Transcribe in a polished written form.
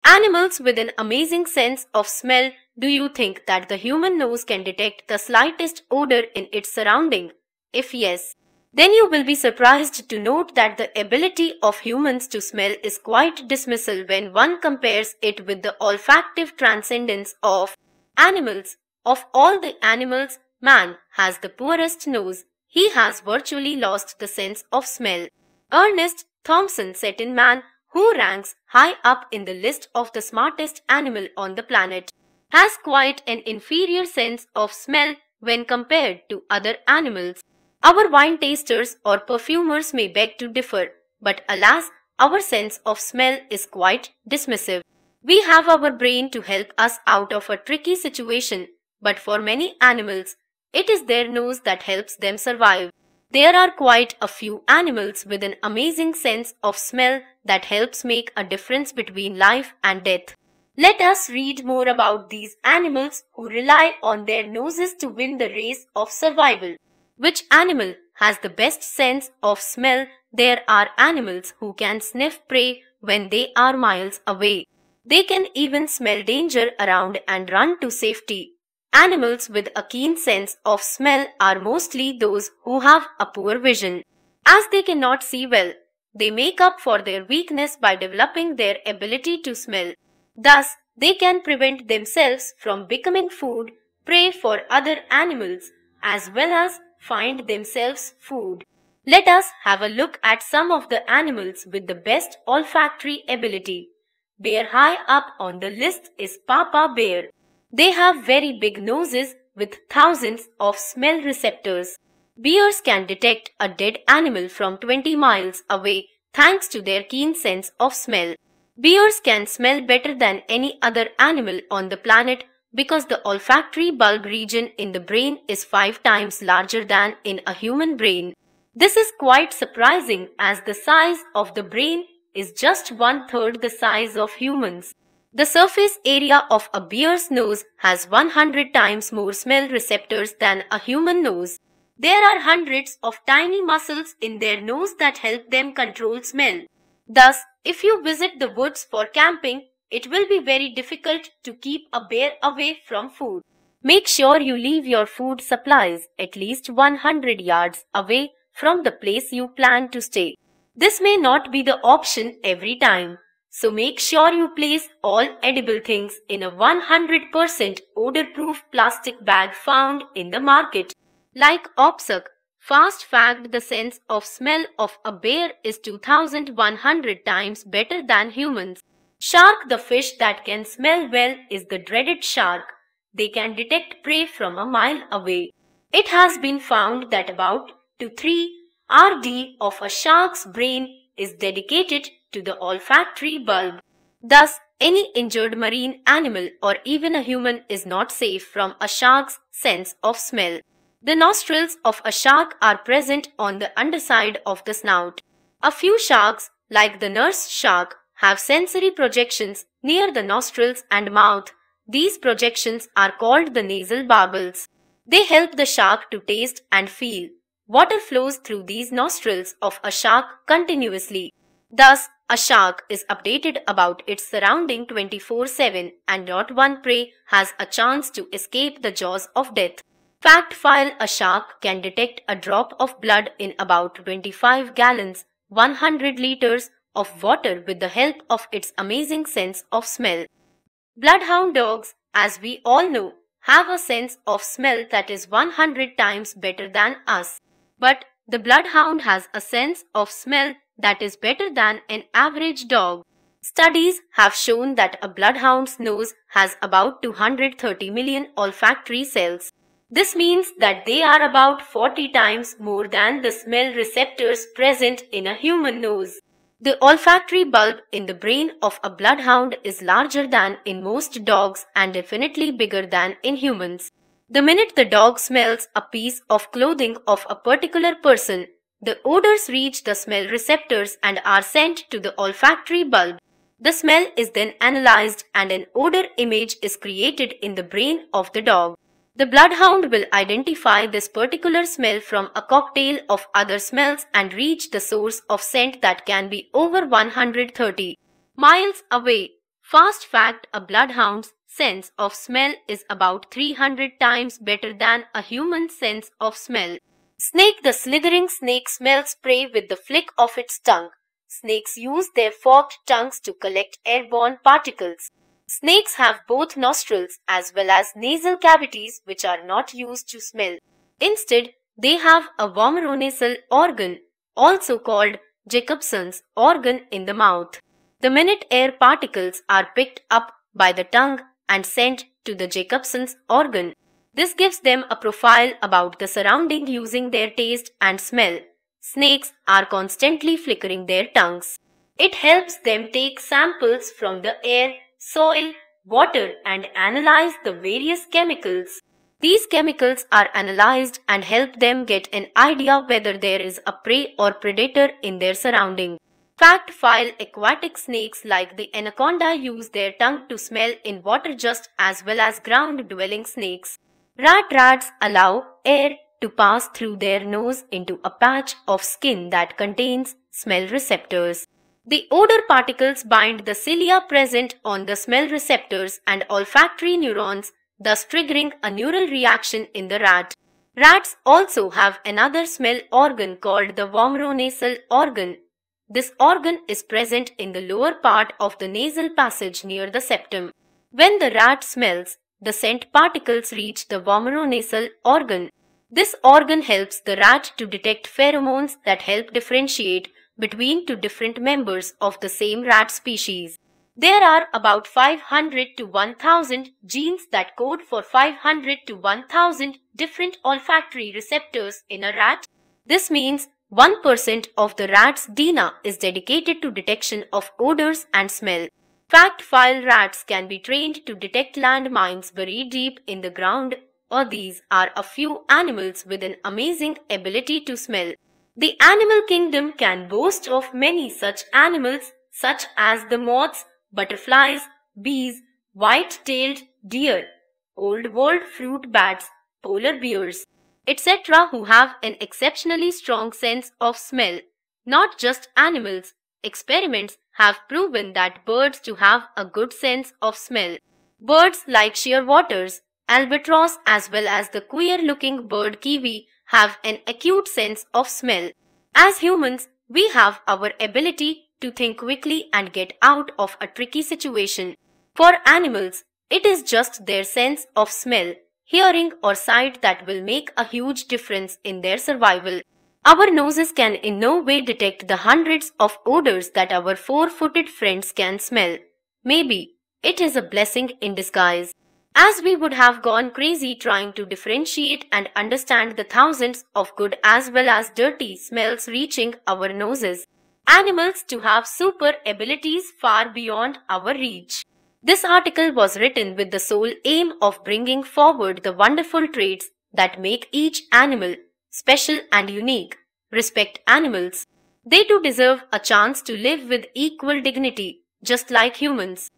Animals with an amazing sense of smell. Do you think that the human nose can detect the slightest odor in its surrounding? If yes, then you will be surprised to note that the ability of humans to smell is quite dismissal when one compares it with the olfactive transcendence of animals. Of all the animals, man has the poorest nose. He has virtually lost the sense of smell. Ernest Thompson said in Man, who ranks high up in the list of the smartest animal on the planet, has quite an inferior sense of smell when compared to other animals. Our wine tasters or perfumers may beg to differ, but alas, our sense of smell is quite dismissive. We have our brain to help us out of a tricky situation, but for many animals, it is their nose that helps them survive. There are quite a few animals with an amazing sense of smell that helps make a difference between life and death. Let us read more about these animals who rely on their noses to win the race of survival. Which animal has the best sense of smell? There are animals who can sniff prey when they are miles away. They can even smell danger around and run to safety. Animals with a keen sense of smell are mostly those who have a poor vision. As they cannot see well, they make up for their weakness by developing their ability to smell. Thus, they can prevent themselves from becoming food, prey for other animals, as well as find themselves food. Let us have a look at some of the animals with the best olfactory ability. Bear. High up on the list is Papa Bear. They have very big noses with thousands of smell receptors. Bears can detect a dead animal from 20 miles away thanks to their keen sense of smell. Bears can smell better than any other animal on the planet because the olfactory bulb region in the brain is 5 times larger than in a human brain. This is quite surprising as the size of the brain is just 1/3 the size of humans. The surface area of a bear's nose has 100 times more smell receptors than a human nose. There are hundreds of tiny muscles in their nose that help them control smell. Thus, if you visit the woods for camping, it will be very difficult to keep a bear away from food. Make sure you leave your food supplies at least 100 yards away from the place you plan to stay. This may not be the option every time. So make sure you place all edible things in a 100% odor-proof plastic bag found in the market. Like Opsuck, Fast fact, the sense of smell of a bear is 2100 times better than humans. Shark, the fish that can smell well, is the dreaded shark. They can detect prey from a mile away. It has been found that about 2 to 3 rd of a shark's brain is dedicated to the olfactory bulb. Thus, any injured marine animal or even a human is not safe from a shark's sense of smell. The nostrils of a shark are present on the underside of the snout. A few sharks, like the nurse shark, have sensory projections near the nostrils and mouth. These projections are called the nasal barbels. They help the shark to taste and feel. Water flows through these nostrils of a shark continuously. Thus, a shark is updated about its surrounding 24/7 and not one prey has a chance to escape the jaws of death. Fact file: a shark can detect a drop of blood in about 25 gallons, 100 liters of water with the help of its amazing sense of smell. Bloodhound dogs, as we all know, have a sense of smell that is 100 times better than us. But the bloodhound has a sense of smell that is better than an average dog. Studies have shown that a bloodhound's nose has about 230 million olfactory cells. This means that they are about 40 times more than the smell receptors present in a human nose. The olfactory bulb in the brain of a bloodhound is larger than in most dogs and definitely bigger than in humans. The minute the dog smells a piece of clothing of a particular person, the odors reach the smell receptors and are sent to the olfactory bulb. The smell is then analyzed and an odor image is created in the brain of the dog. The bloodhound will identify this particular smell from a cocktail of other smells and reach the source of scent that can be over 130 miles away. Fast fact: a bloodhound's sense of smell is about 300 times better than a human's sense of smell. Snake: the slithering snake smells prey with the flick of its tongue. Snakes use their forked tongues to collect airborne particles. Snakes have both nostrils as well as nasal cavities which are not used to smell. Instead, they have a vomeronasal organ, also called Jacobson's organ, in the mouth. The minute air particles are picked up by the tongue and sent to the Jacobson's organ, this gives them a profile about the surrounding using their taste and smell. Snakes are constantly flickering their tongues. It helps them take samples from the air, soil, water and analyze the various chemicals. These chemicals are analyzed and help them get an idea whether there is a prey or predator in their surrounding. Fact: while aquatic snakes like the anaconda use their tongue to smell in water just as well as ground-dwelling snakes, rats allow air to pass through their nose into a patch of skin that contains smell receptors. The odor particles bind the cilia present on the smell receptors and olfactory neurons, thus triggering a neural reaction in the rat. Rats also have another smell organ called the vomeronasal organ. This organ is present in the lower part of the nasal passage near the septum. When the rat smells, the scent particles reach the vomeronasal organ. This organ helps the rat to detect pheromones that help differentiate between two different members of the same rat species. There are about 500 to 1000 genes that code for 500 to 1000 different olfactory receptors in a rat. This means 1% of the rat's DNA is dedicated to detection of odors and smell. Fact: while rats can be trained to detect landmines buried deep in the ground, or these are a few animals with an amazing ability to smell. The animal kingdom can boast of many such animals such as the moths, butterflies, bees, white-tailed deer, old-world fruit bats, polar bears, etc. who have an exceptionally strong sense of smell. Not just animals, experiments have proven that birds to have a good sense of smell. Birds like shearwaters, albatross as well as the queer-looking bird kiwi have an acute sense of smell. As humans, we have our ability to think quickly and get out of a tricky situation. For animals, it is just their sense of smell, hearing or sight that will make a huge difference in their survival. Our noses can in no way detect the hundreds of odors that our four-footed friends can smell. Maybe it is a blessing in disguise, as we would have gone crazy trying to differentiate and understand the thousands of good as well as dirty smells reaching our noses. Animals to have super abilities far beyond our reach. This article was written with the sole aim of bringing forward the wonderful traits that make each animal special and unique. Respect animals. They too deserve a chance to live with equal dignity, just like humans.